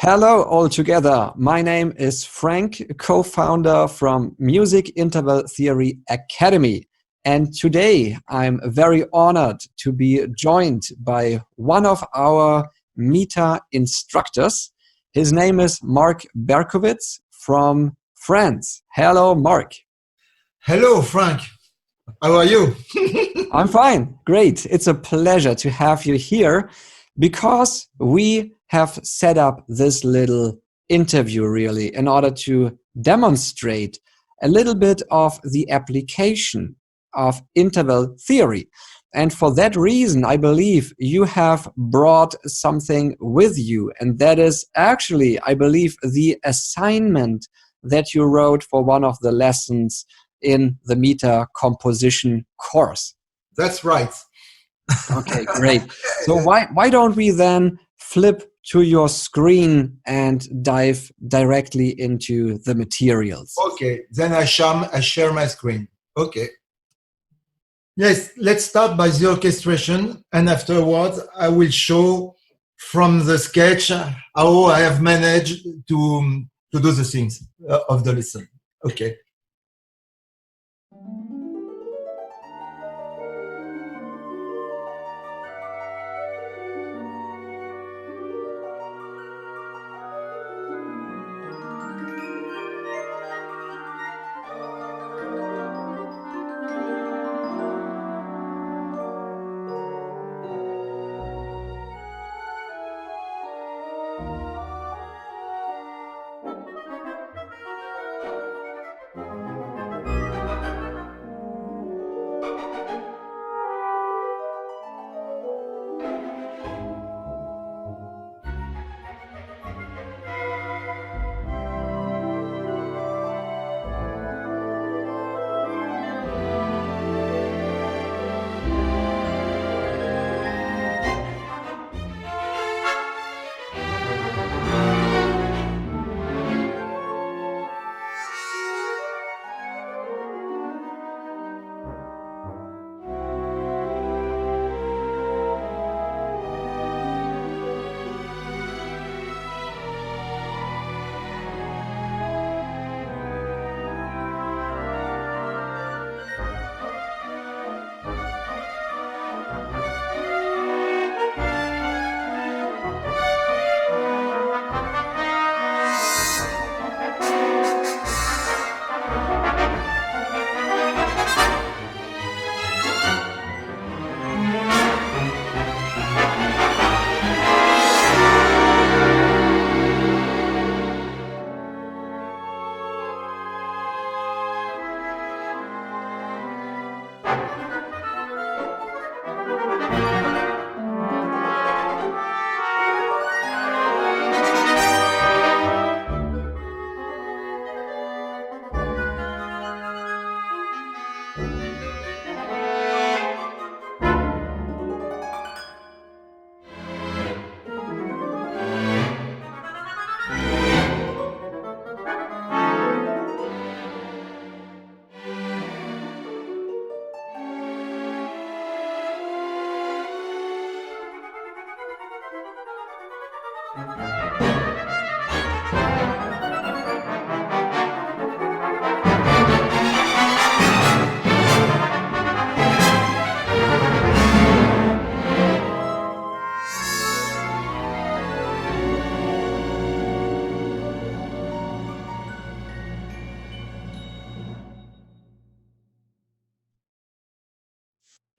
Hello all together. My name is Frank, co-founder from Music Interval Theory Academy. And today I'm very honored to be joined by one of our M.I.T.A instructors. His name is Marc Bercovitz from France. Hello, Marc. Hello, Frank. How are you? I'm fine. Great. It's a pleasure to have you here because we have set up this little interview really in order to demonstrate a little bit of the application of interval theory. And for that reason, I believe you have brought something with you. And that is actually, I believe, the assignment that you wrote for one of the lessons in the M.I.T.A composition course. That's right. Okay, great. So why don't we then flip to your screen and dive directly into the materials? Okay, then I share my screen. Okay. Yes, let's start by the orchestration, and afterwards I will show from the sketch how I have managed to do the things of the lesson. Okay.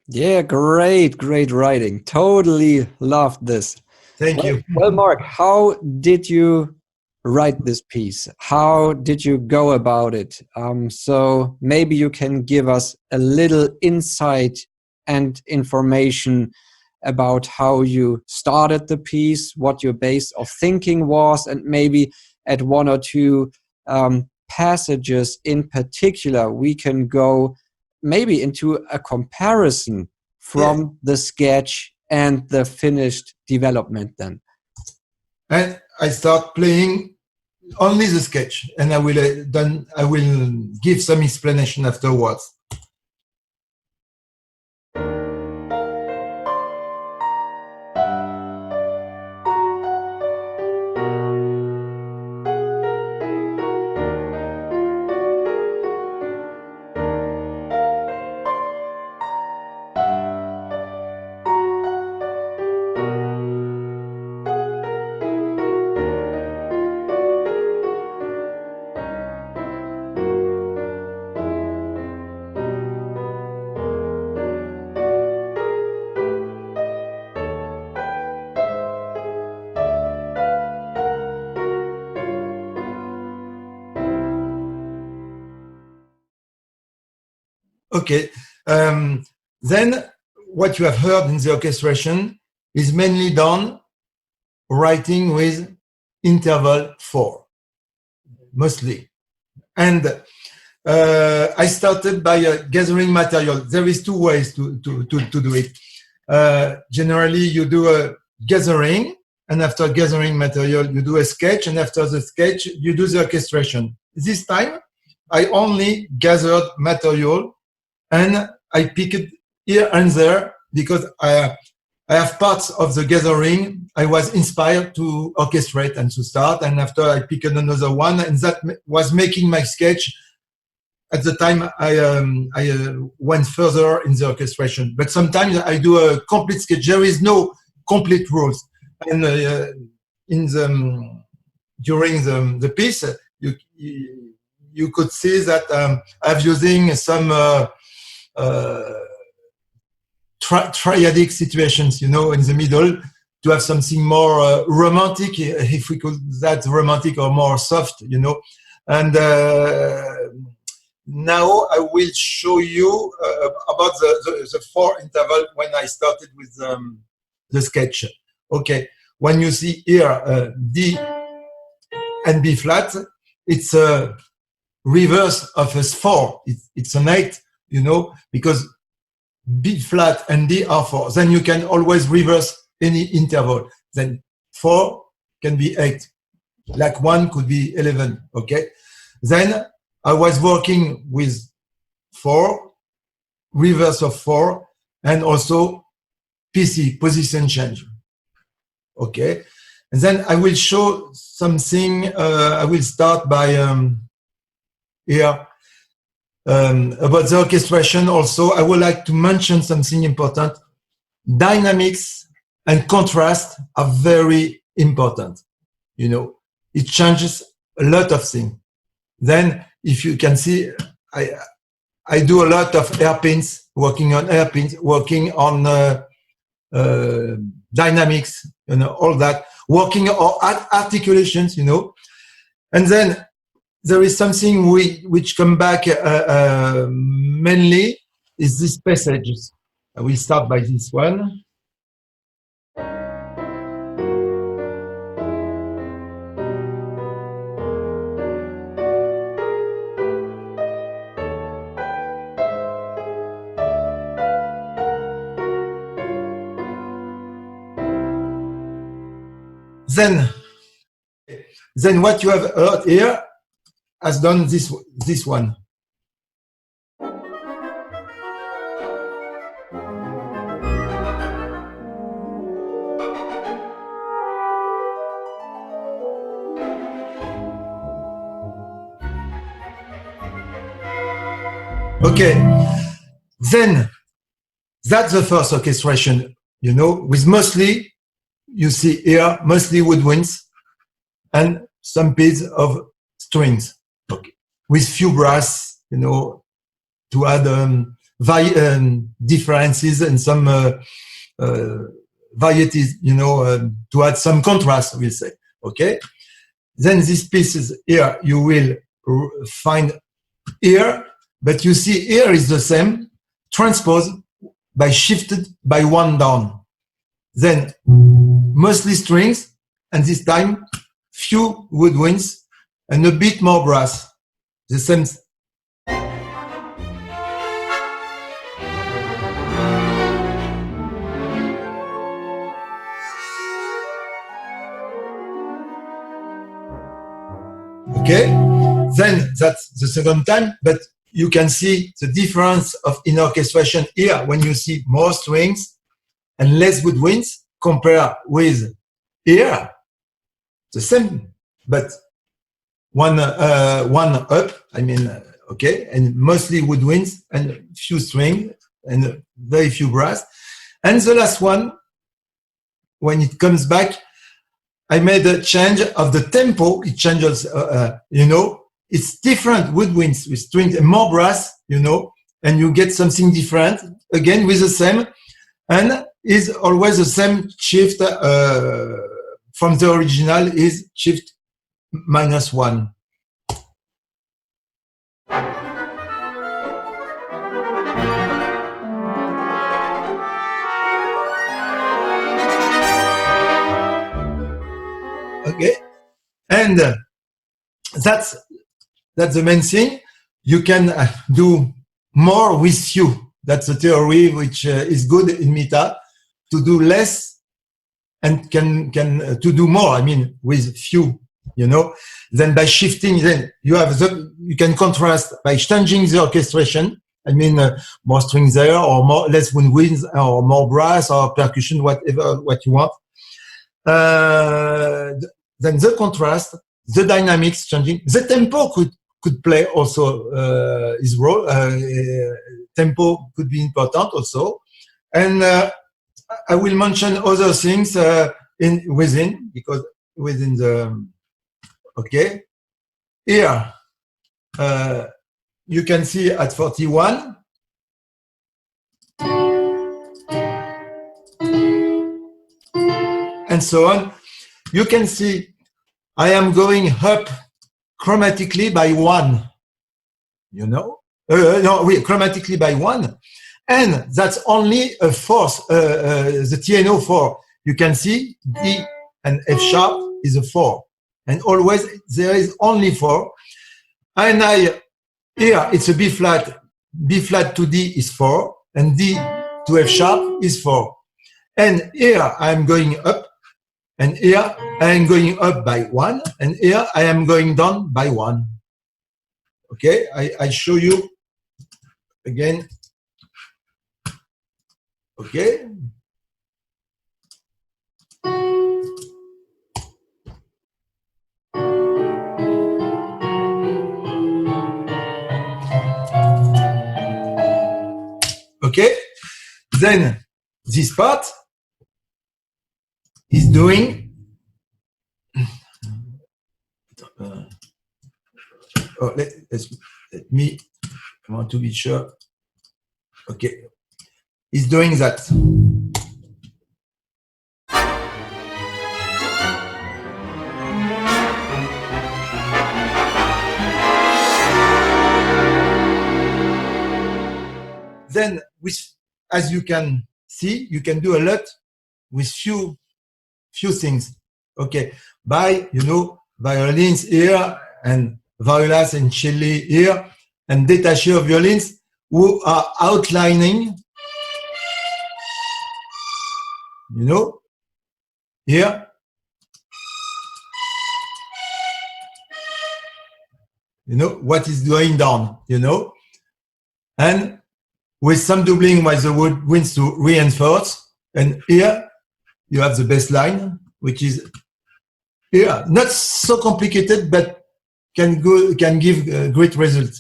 Yeah, great writing. Totally loved this. Thank you. Well, Marc, how did you write this piece? How did you go about it? So maybe you can give us a little insight and information about how you started the piece, what your base of thinking was, and maybe at one or two passages in particular, we can go maybe into a comparison from the sketch and the finished development then. And I start playing only the sketch, and I will give some explanation afterwards. Okay. Then what you have heard in the orchestration is mainly done writing with interval 4, mostly. And I started by gathering material. There is two ways to do it. Generally, you do a gathering, and after gathering material, you do a sketch, and after the sketch, you do the orchestration. This time, I only gathered material, and I picked here and there because I have parts of the gathering I was inspired to orchestrate and to start, and after I picked another one, and that was making my sketch. At the time, I went further in the orchestration, but sometimes I do a complete sketch. There is no complete rules, and in the during the piece, you could see that I'm using some triadic situations, in the middle, to have something more romantic, if we call that romantic, or more soft, and now I will show you about the 4 interval when I started with the sketch. Okay, when you see here D and B flat, it's a reverse of a 4. It's an 8, because B flat and D are 4. Then you can always reverse any interval. Then 4 can be 8, like 1 could be 11. Okay, then I was working with 4, reverse of 4, and also PC, position change. Okay, and then I will show something. I will start by here about the orchestration. Also, I would like to mention something important. Dynamics and contrast are very important. It changes a lot of things. Then, if you can see, I do a lot of hairpins, working on hairpins, working on dynamics, all that, working on articulations, and then there is something which come back mainly is these passages. I will start by this one. Then what you have heard here has done this one. Okay, then that's the first orchestration, with mostly, you see here, mostly woodwinds and some bits of strings, okay, with few brass, to add differences and some varieties, to add some contrast, we'll say, okay? Then these pieces here, you will find here, but you see here is the same, transposed by shifted by 1 down. Then mostly strings, and this time few woodwinds and a bit more brass. The same. Okay, then that's the second time, but you can see the difference in orchestration here when you see more strings and less woodwinds compared with here, the same, but one up, okay, and mostly woodwinds and few strings and very few brass. And the last one, when it comes back, I made a change of the tempo. It changes, it's different woodwinds with strings and more brass, and you get something different, again with the same, and is always the same shift from the original is shift -1. And that's the main thing. You can do more with few. That's a theory which is good in M.I.T.A, to do less and can to do more. I mean, with few, you know. Then by shifting, then you have you can contrast by changing the orchestration. I mean, more strings there, or more less woodwinds, or more brass or percussion, whatever what you want. Then the contrast, the dynamics changing, the tempo could play also his role. Tempo could be important also, and I will mention other things because within the okay here you can see at 41 and so on. You can see I am going up chromatically by 1, you know. No, chromatically by 1, and that's only a fourth. The TNO 4. You can see D and F sharp is a 4, and always there is only 4. And here it's a B flat. B flat to D is 4, and D to F sharp is 4. And here I'm going up, and here I am going up by 1, and here I am going down by 1. Okay, I show you again. Okay. Okay. Then this part is doing. Let me. I want to be sure. Okay. He's doing that. Then, as you can see, you can do a lot with few things. Okay, by violins here and violas and cello here and détaché violins who are outlining. Here. What is going down. And with some doubling by the woodwinds to reinforce. And here you have the bass line, which is here not so complicated, but can give great results.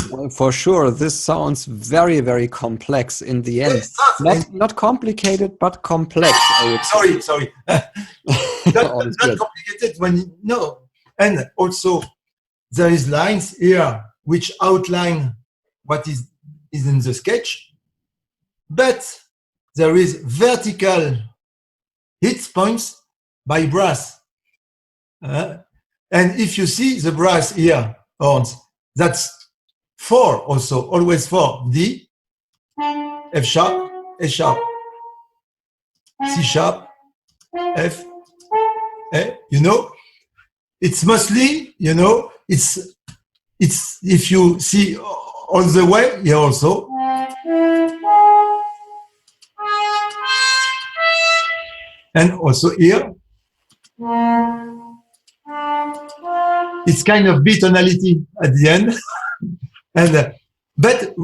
Well, for sure, this sounds very, very complex in the end. Not complicated, but complex. Sorry. not complicated and also there is lines here which outline what is in the sketch, but there is vertical hit points by brass. And if you see the brass here, horns, that's 4 also, always 4. D, F sharp, A sharp, C sharp, F, A, it's mostly, it's if you see all the way here also. And also here. It's kind of B tonality at the end. And but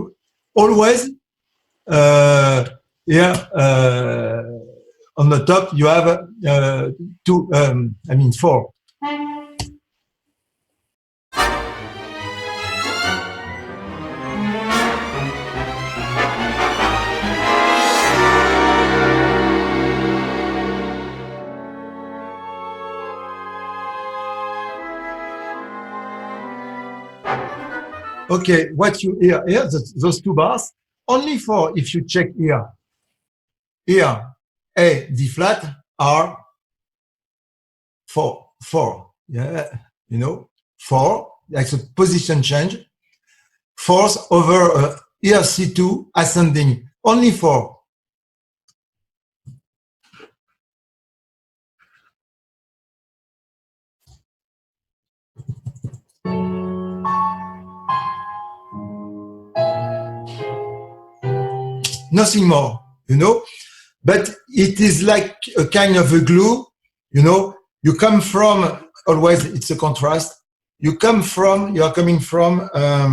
always here on the top you have 4. Okay, what you hear here, those 2 bars, only 4 if you check here. Here, A, D flat, are 4. Yeah, 4. That's a position change. 4th over here C2 ascending. Only 4. nothing more, but it is like a kind of a glue, you come from, always it's a contrast, you are coming from a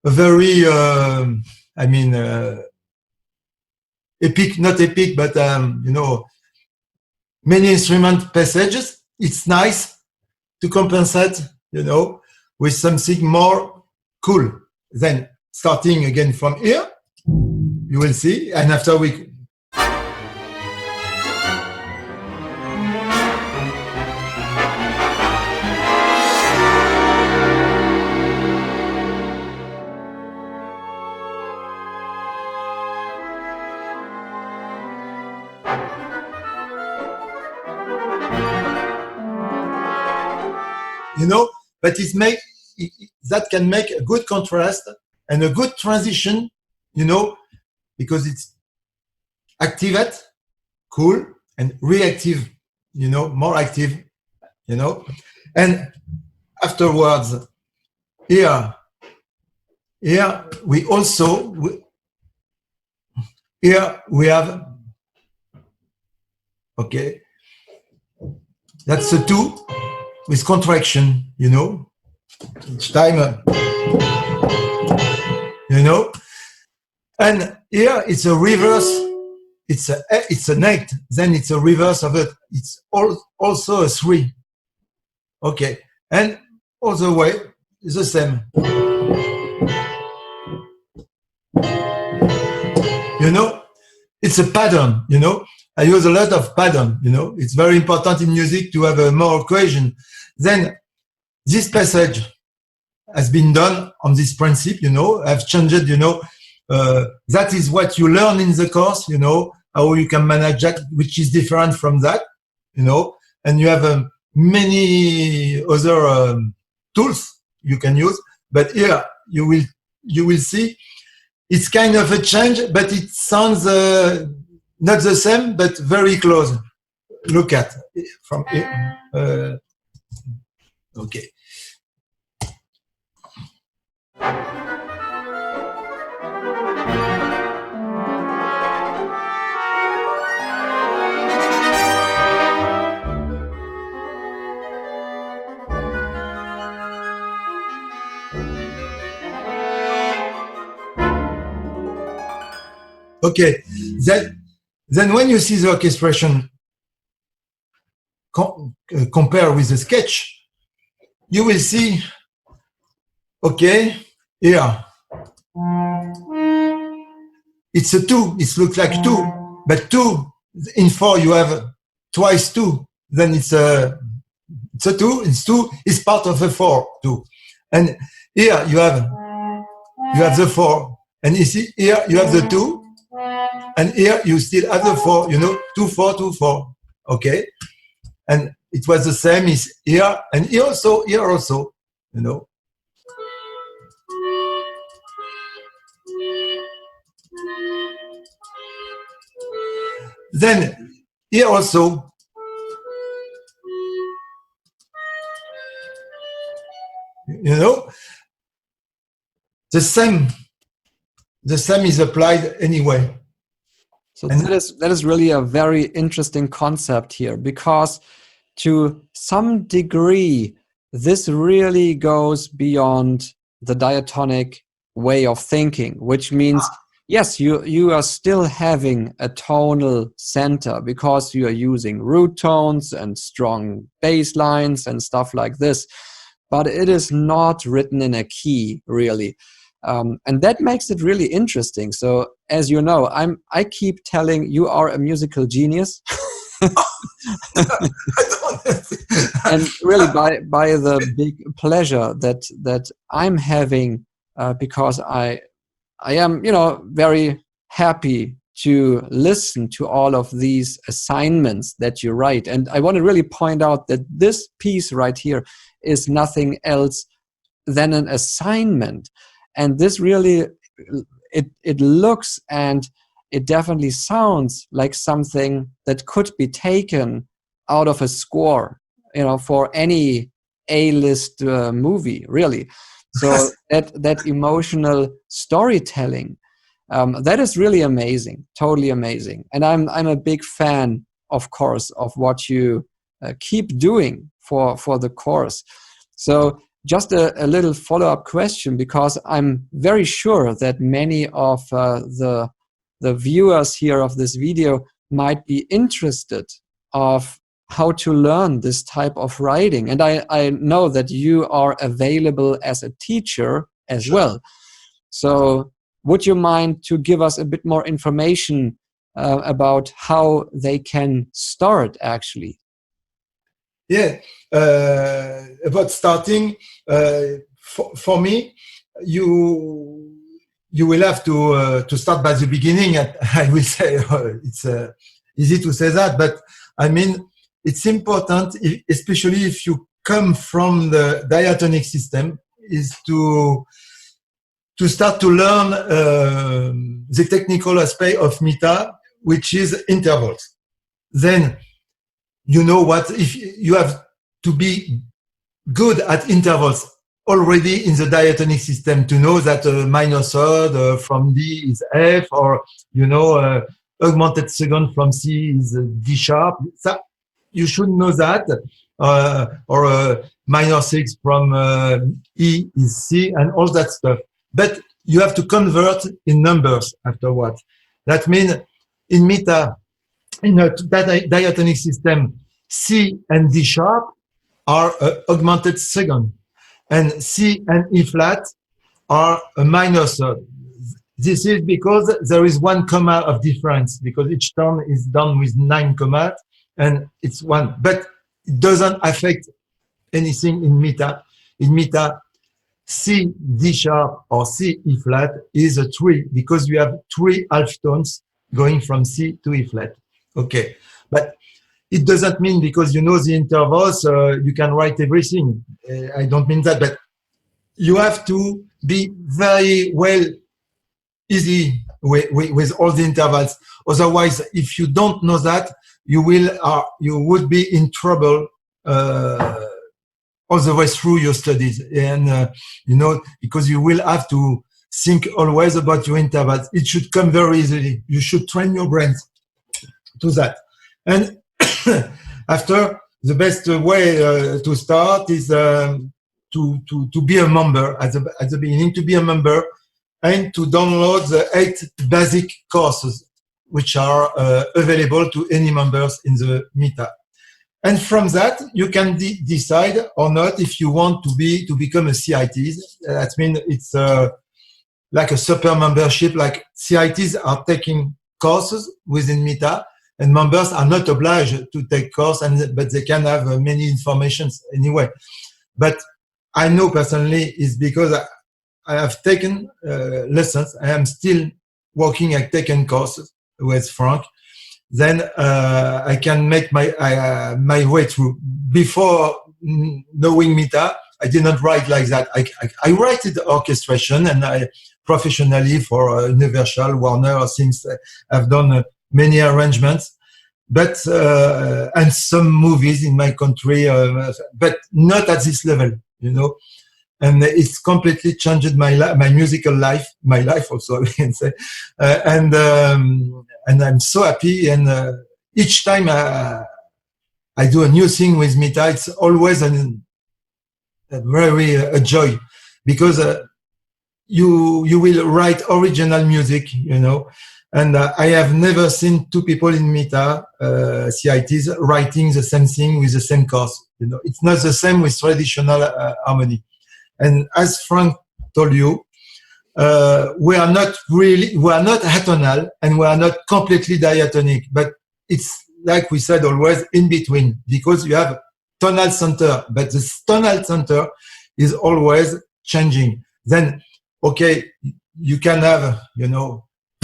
very, epic, not epic, but, many instrument passages. It's nice to compensate, with something more cool. Then starting again from here, you will see, and after we, but that can make a good contrast and a good transition, because it's activate, cool, and reactive, more active, and afterwards, here we also, here we have, okay, that's a 2 with contraction, each time, and here it's a reverse, it's an 8, then it's a reverse of it, it's also a 3, okay, and all the way is the same, it's a pattern, I use a lot of pattern, it's very important in music to have a more cohesion. Then this passage has been done on this principle, I've changed it, that is what you learn in the course, how you can manage that, which is different from that, and you have many other tools you can use, but here you will see it's kind of a change, but it sounds not the same, but very close. Look at from here. Okay. Okay, then when you see the orchestration compare with the sketch, you will see, okay, here, it's a 2, it looks like 2, but 2, in 4 you have twice 2, then it's a 2, it's 2, it's part of a 4, 2. And here you have the 4, and you see here you have the 2, and here you still have the 4, 2, 4, 2, 4, okay? And it was the same is here, and here also, Then here also, the same is applied anyway. So that is really a very interesting concept here, because to some degree, this really goes beyond the diatonic way of thinking, which means, yes, you are still having a tonal center because you are using root tones and strong bass lines and stuff like this, but it is not written in a key, really. And that makes it really interesting. So, as you know, I keep telling you are a musical genius. And really by the big pleasure that I'm having, because I am, very happy to listen to all of these assignments that you write. And I want to really point out that this piece right here is nothing else than an assignment. And this really, it looks and it definitely sounds like something that could be taken out of a score, for any A-list movie, really. So that emotional storytelling, That is really amazing, totally amazing. And I'm a big fan, of course, of what you keep doing for the course. So just a little follow-up question, because I'm very sure that many of the viewers here of this video might be interested of how to learn this type of writing. And I know that you are available as a teacher as well. So would you mind to give us a bit more information about how they can start actually? Yeah, about starting, for me, you will have to start by the beginning. I will say it's easy to say that, but I mean it's important, especially if you come from the diatonic system, is to start to learn the technical aspect of M.I.T.A, which is intervals. Then you know what, if you have to be good at intervals already in the diatonic system to know that minor third from D is F, or augmented second from C is D sharp. So you should know that, or minor six from E is C, and all that stuff. But you have to convert in numbers afterwards. That means in M.I.T.A, in a diatonic system, C and D sharp are augmented second, and C and E flat are a minor third. This is because there is 1 comma of difference, because each tone is done with 9 commas, and it's 1. But it doesn't affect anything in M.I.T.A. In M.I.T.A, C D sharp or C E flat is a 3, because you have 3 half tones going from C to E flat. Okay, but it doesn't mean because you know the intervals you can write everything. I don't mean that, but you have to be very well easy with all the intervals. Otherwise, if you don't know that, you would be in trouble all the way through your studies, and because you will have to think always about your intervals. It should come very easily. You should train your brains to that. And after, the best way to start is to be a member at the beginning, to be a member and to download the 8 basic courses which are available to any members in the M.I.T.A. And from that, you can decide or not if you want to become a CIT. That means it's like a super membership. Like CITs are taking courses within M.I.T.A, and members are not obliged to take course, but they can have many informations anyway. But I know personally is because I have taken lessons. I am still working at taken courses with Frank. Then I can make my way through. Before knowing M.I.T.A, I did not write like that. I write the orchestration, and I professionally for Universal, Warner, since I've done many arrangements, but and some movies in my country, but not at this level, And it's completely changed my musical life, my life also, I can say, and I'm so happy. And each time I do a new thing with M.I.T.A, it's always a very joy, because you will write original music, And I have never seen 2 people in M.I.T.A, CITs, writing the same thing with the same course. It's not the same with traditional harmony. And as Frank told you, we are not atonal, and we are not completely diatonic, but it's like we said always in between, because you have tonal center, but the tonal center is always changing. Then, okay, you can have,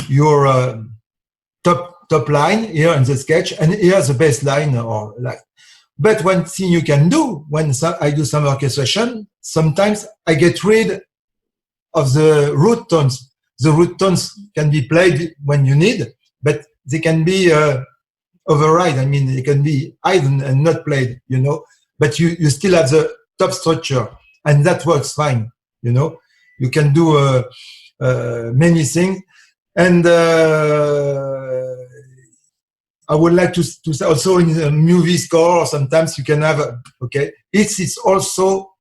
your top line here in the sketch, and here's the bass line, or like. But one thing you can do when I do some orchestration, sometimes I get rid of the root tones. The root tones can be played when you need, but they can be override. I mean, they can be hidden and not played, But you still have the top structure, and that works fine, You can do many things. And I would like to say also in a movie score, sometimes you can have, okay, it's also,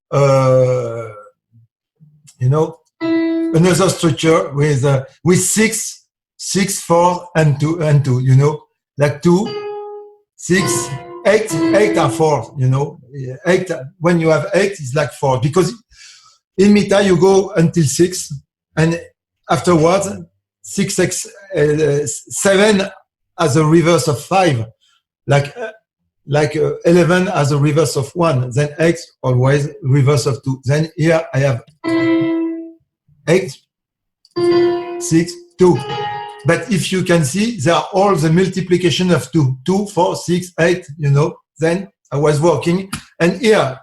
you know, another structure with 6, 6, 4, and 2, you know, like 2, 6, 8, 8 are 4, you know, 8, when you have 8, it's like 4, because in M.I.T.A you go until 6, and afterwards, 6, 7 as a reverse of 5, like 11 as a reverse of 1, then 8 always reverse of 2. Then here I have 8, 6, 2. But if you can see, they are all the multiplication of 2. 2, 4, 6, 8, you know. Then I was working. And here,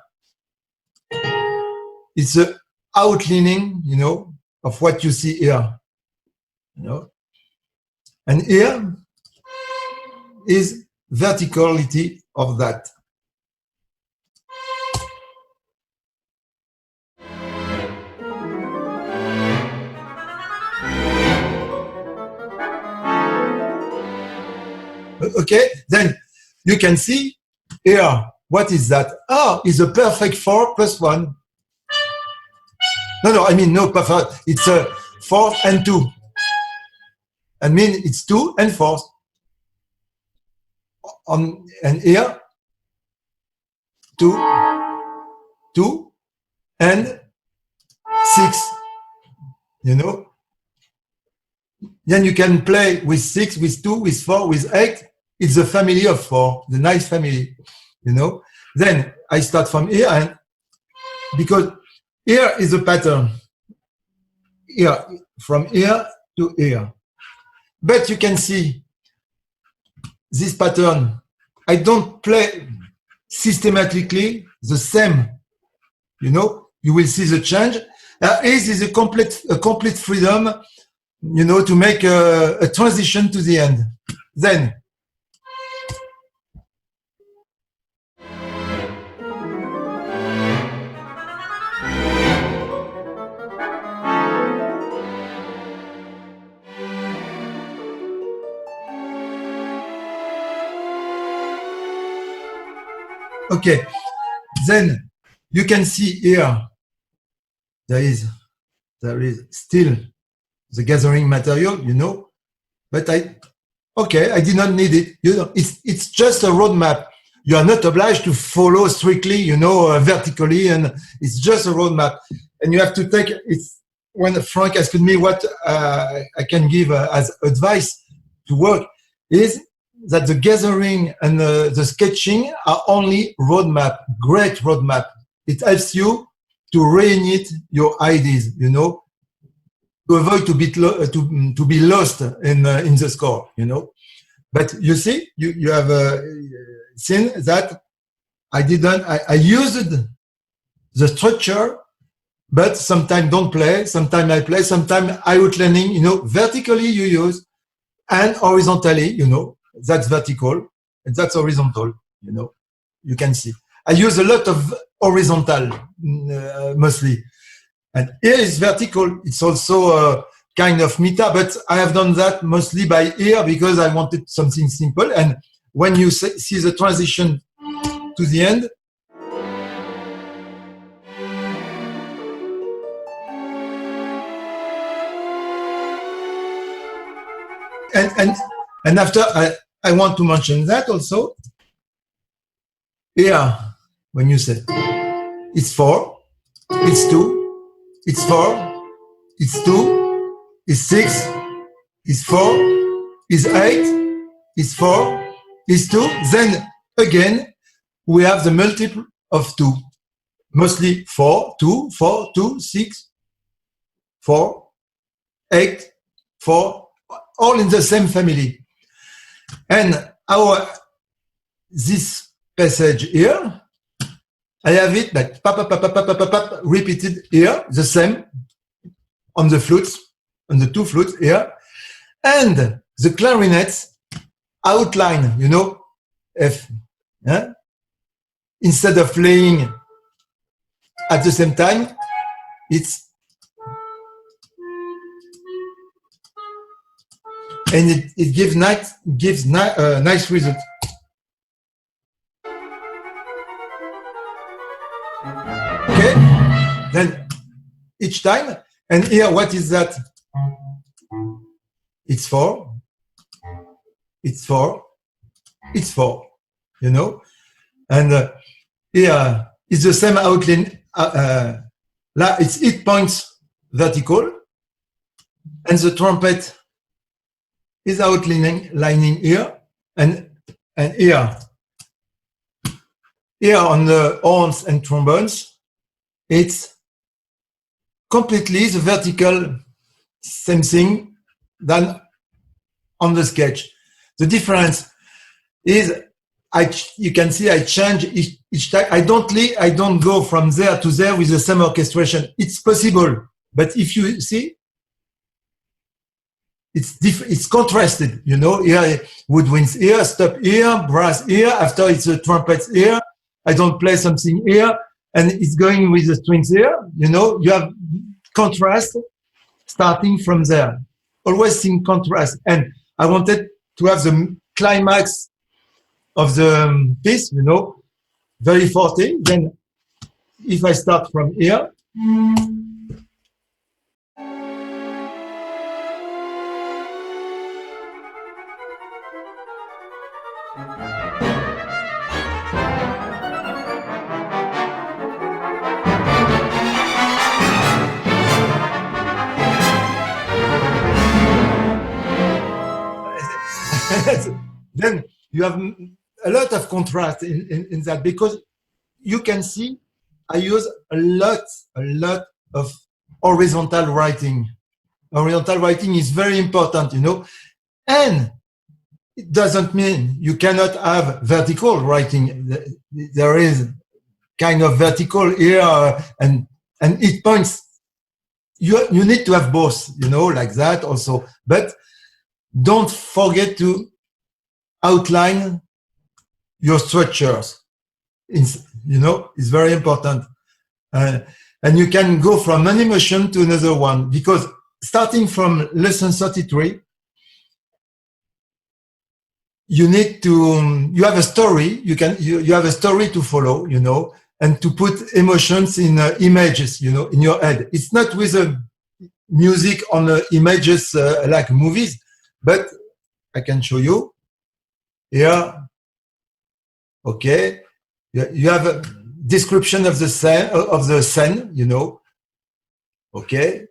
it's the outlining, you know, of what you see here. You know. And here is verticality of that. Okay, then you can see here, what is that? Ah, it's a perfect 4 plus 1. No, I mean, no perfect. It's a 4 and 2. I mean, it's 2 and 4. And here, 2, 2, and 6. You know? Then you can play with 6, with 2, with 4, with 8. It's a family of 4, the nice family. You know? Then I start from here, and because here is a pattern. Here, from here to here. But you can see this pattern. I don't play systematically the same. You know, you will see the change. Ace is a complete freedom, you know, to make a transition to the end. Then, okay, then you can see here, there is still the gathering material, you know, but I did not need it. You know, it's just a roadmap. You are not obliged to follow strictly, you know, vertically, and it's just a roadmap. And you have to take it. When Frank asked me what I can give as advice to work, is that the gathering and the sketching are only roadmap, great roadmap. It helps you to reunite your ideas, you know, to avoid to be lost in the score, you know. But you see, you have seen that I used the structure, but sometimes don't play, sometimes I play, sometimes I outlining, you know, vertically you use, and horizontally, you know, that's vertical, and that's horizontal, you know, you can see. I use a lot of horizontal, mostly. And here is vertical. It's also kind of M.I.T.A, but I have done that mostly by ear because I wanted something simple. And when you see the transition to the end, and after I want to mention that also. Here, when you say it's 4, it's 2, it's 4, it's 2, it's 6, it's 4, it's 8, it's 4, it's 2. Then again, we have the multiple of 2. Mostly 4, 2, 4, 2, 6, 4, 8, 4, all in the same family. And this passage here, I have it like repeated here, the same on the flutes, on the 2 flutes here, and the clarinets outline, you know, F. Yeah? Instead of playing at the same time, it's and it gives nice result. Okay, then each time, and here what is that? It's 4, it's 4, it's 4, you know, and here it's the same outline. It's 8 points vertical, and the trumpet is outlining here, and here on the horns and trombones, it's completely the vertical, same thing than on the sketch. The difference is you can see I change each time. I don't go from there to there with the same orchestration. It's possible, but if you see, it's contrasted, you know. Here woodwinds here, stop here, brass here, after it's the trumpets here. I don't play something here, and it's going with the strings here, you know. You have contrast starting from there. Always in contrast. And I wanted to have the climax of the piece, you know, very forte. Then if I start from here, then you have a lot of contrast in that, because you can see I use a lot of horizontal writing. Horizontal writing is very important, you know, and it doesn't mean you cannot have vertical writing. There is kind of vertical here and 8 points. You need to have both, you know, like that also. But don't forget to outline your structures. You know, it's very important. And you can go from one emotion to another one, because starting from lesson 33, you need to, you have a story, you have a story to follow, you know, and to put emotions in images, you know, in your head. It's not with music on images like movies, but I can show you here. Okay, you have a description of the scene, you know. Okay,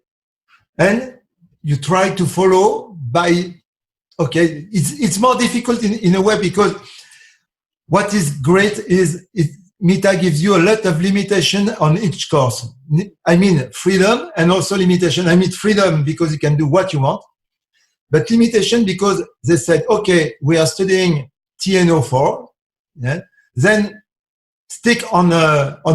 and you try to follow by. Okay, it's more difficult in a way, because what is great is M.I.T.A gives you a lot of limitation on each course. I mean freedom and also limitation. I mean freedom because you can do what you want, but limitation because they said, okay, we are studying TNO4, yeah? Then stick on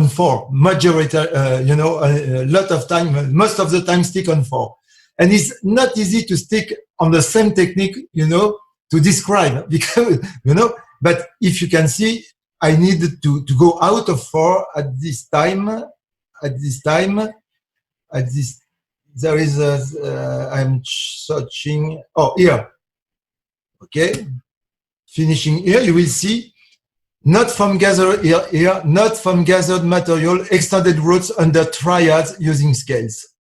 4, majority, you know, a lot of time, most of the time stick on 4. And it's not easy to stick on the same technique, you know, to describe, because, you know, but if you can see, I needed to go out of 4 at this time, there is I'm searching, oh, here, okay, finishing here, you will see, not from gathered here, not from gathered material, extended roots under triads using scales,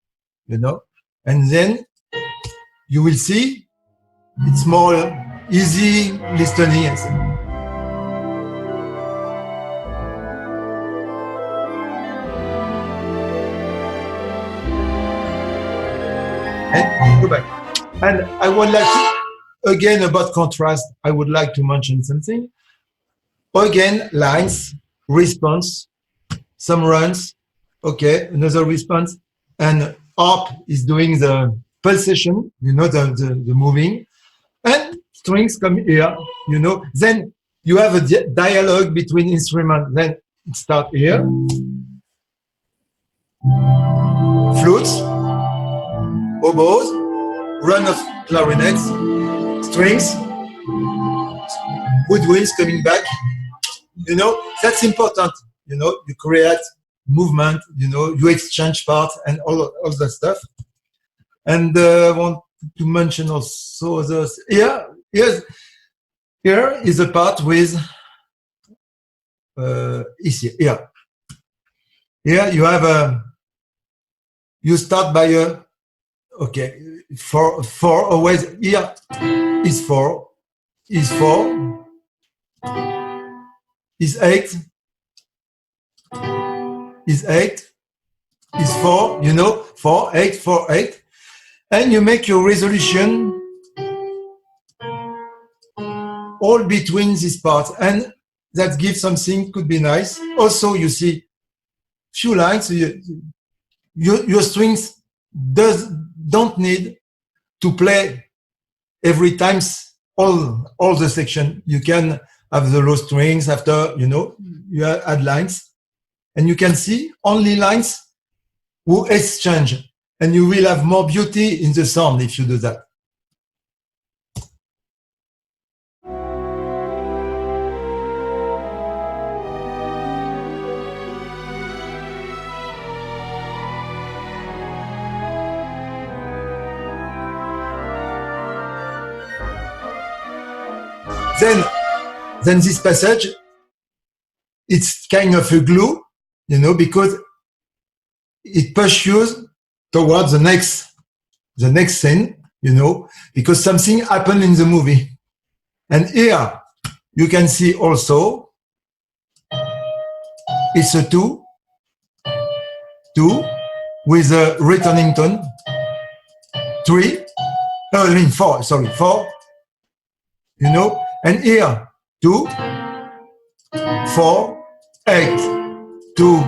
you know. And then you will see it's more easy listening. And go back. And I would like to, again, about contrast, I would like to mention something. Again, lines, response, some runs, okay, another response, and harp is doing the pulsation, you know, the moving, and strings come here, you know. Then you have a dialogue between instruments. Then it starts here, flutes, oboes, run of clarinets, strings, woodwinds coming back. You know, that's important. You know, you create movement, you know, you exchange parts and all that stuff. And to mention also others. Here is a part with here. Here you have a. You start by a. Okay, four always. Here is four. Is four. Is eight. Is eight. Is four. You know, 4, 8, 4, 8, and you make your resolution all between these parts, and that gives something could be nice. Also, you see few lines. Your strings don't need to play every time all the section. You can have the low strings after, you add lines, and you can see only lines who exchange, and you will have more beauty in the sound if you do that. Then this passage, it's kind of a glue, because it pushes you towards the next scene, because something happened in the movie. And here you can see also it's a 2 with a returning tone, 4, sorry, 4, and here 2, 4, 8, 2,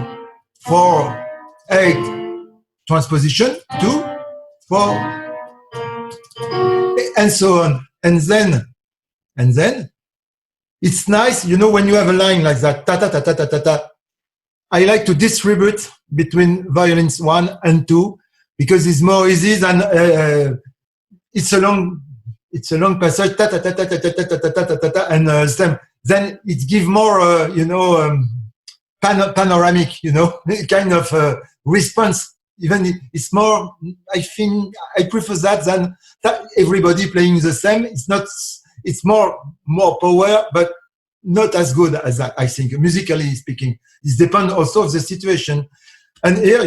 4, 8, transposition, 2, 4, and so on. And then it's nice, when you have a line like that, ta ta ta ta ta ta ta. I like to distribute between violins 1 and 2 because it's more easy than it's a long passage, ta ta ta ta ta ta ta ta ta ta ta, and then it gives more, panoramic, kind of response. Even it's more, I think I prefer that than everybody playing the same. It's more power, but not as good as that, I think, musically speaking. It depends also of the situation. And here,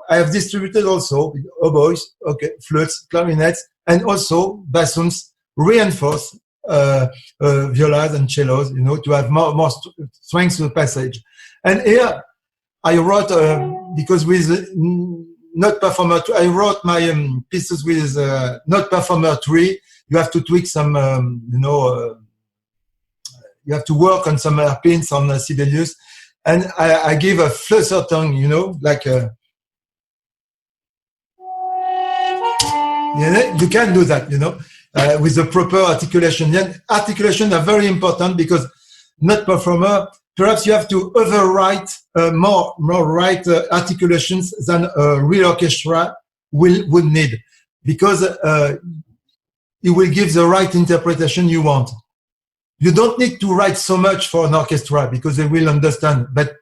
I have distributed also oboes, flutes, clarinets, and also bassoons, reinforce violas and cellos, to have more strength to the passage. And here I wrote, because with note performer 2, I wrote my pieces with note performer 3. You have to tweak some, you have to work on some hairpins on Sibelius. And I give a flusser tongue, like a, you can do that, with the proper articulation. Then articulation are very important because note performer, perhaps you have to overwrite more right articulations than a real orchestra would need, because it will give the right interpretation you want. You don't need to write so much for an orchestra because they will understand. But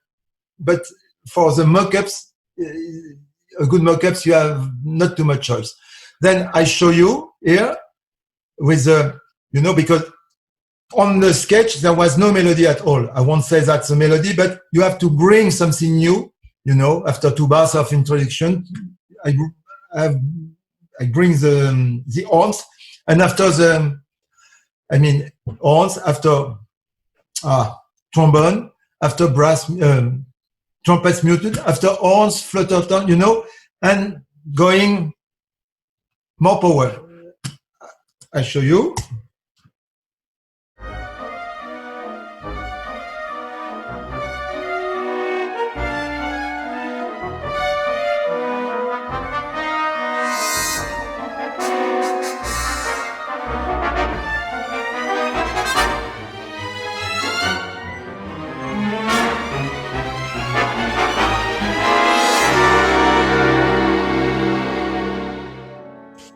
for the mock-ups, a good mock-ups, you have not too much choice. Then I show you here with because on the sketch there was no melody at all. I won't say that's a melody, but you have to bring something new. After 2 bars of introduction, I bring the horns, and after horns, after trombone, after brass, trumpets muted, after horns, flutter tone, and going more power. I show you.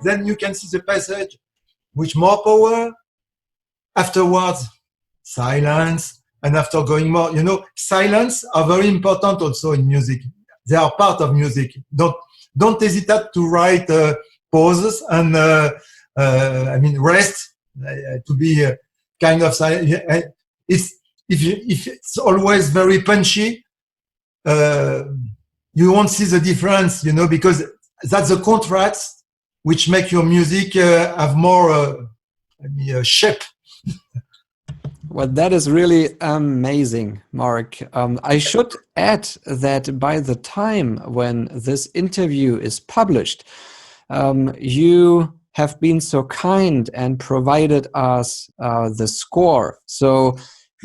Then you can see the passage with more power. Afterwards, silence. And after going more, silence are very important also in music. They are part of music. Don't hesitate to write pauses and I mean, rest, to be kind of silent. It's, if it's always very punchy, you won't see the difference, you know, because that's the contrast which make your music have more shape. Well, that is really amazing, Marc. I should add that by the time when this interview is published, you have been so kind and provided us the score. So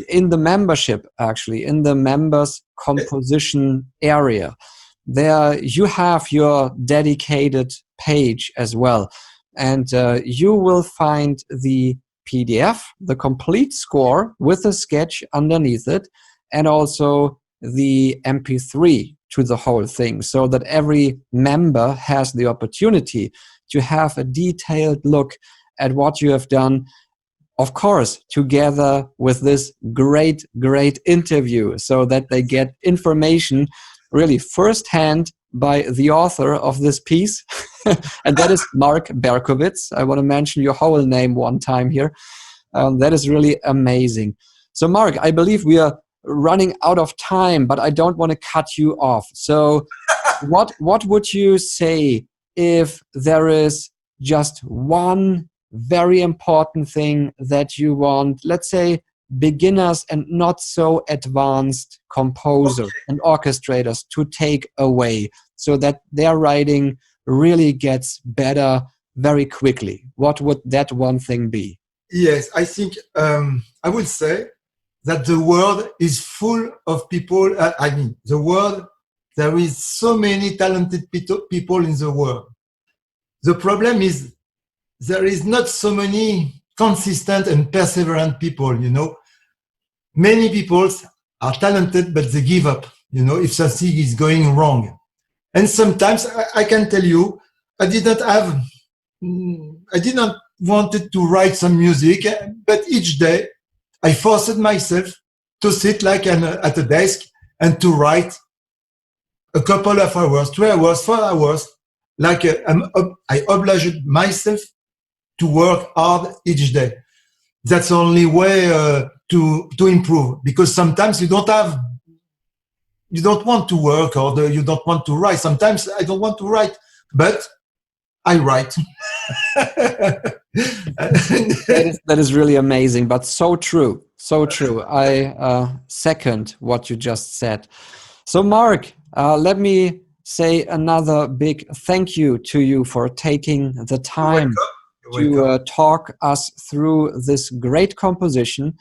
in the membership, actually, in the members composition area, there you have your dedicated page as well. And you will find the PDF, the complete score with a sketch underneath it, and also the MP3 to the whole thing, so that every member has the opportunity to have a detailed look at what you have done, of course, together with this great interview, so that they get information really firsthand by the author of this piece. And that is Marc Bercovitz. I want to mention your whole name one time here. That is really amazing. So Marc, I believe we are running out of time, but I don't want to cut you off. So what would you say if there is just one very important thing that you want, let's say, beginners and not so advanced composers and orchestrators to take away, so that their writing really gets better very quickly? What would that one thing be? Yes, I think I would say that the world is full of people. I mean, the world, there is so many talented people in the world. The problem is there is not so many consistent and perseverant people, you know. Many people are talented, but they give up, you know, if something is going wrong. And sometimes I can tell you, I didn't wanted to write some music, but each day I forced myself to sit like at a desk and to write a couple of hours, 3 hours, 4 hours, like I obliged myself to work hard each day. That's the only way to improve, because sometimes you don't want to work, or you don't want to write. Sometimes I don't want to write, but I write. That is really amazing, but so true. So true. I second what you just said. So Marc, let me say another big thank you to you for taking the time to talk us through this great composition.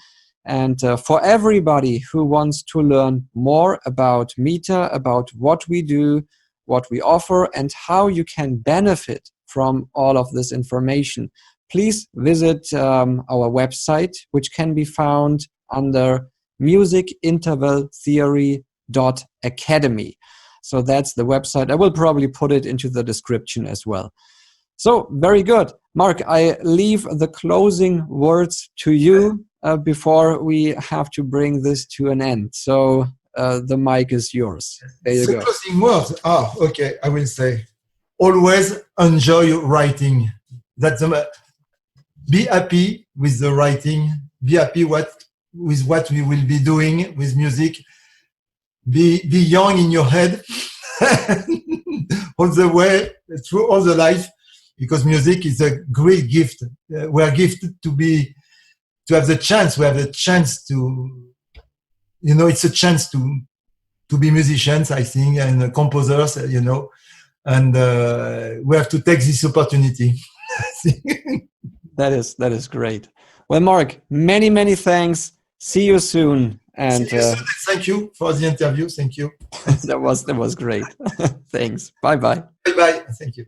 And for everybody who wants to learn more about M.I.T.A, about what we do, what we offer, and how you can benefit from all of this information, please visit our website, which can be found under musicintervaltheory.academy. So that's the website. I will probably put it into the description as well. So very good. Marc, I leave the closing words to you before we have to bring this to an end. So the mic is yours. There you go. Closing words. Okay. I will say, always enjoy writing. Be happy with the writing. Be happy with what we will be doing with music. Be young in your head all the way through all the life, because music is a great gift. We are gifted to have the chance. We have the chance to, you know, it's a chance to be musicians, I think, and composers, you know, and we have to take this opportunity. That is great. Well, Marc, many thanks. See you soon. And thank you for the interview. Thank you. that was great. Thanks. Bye. Bye. Thank you.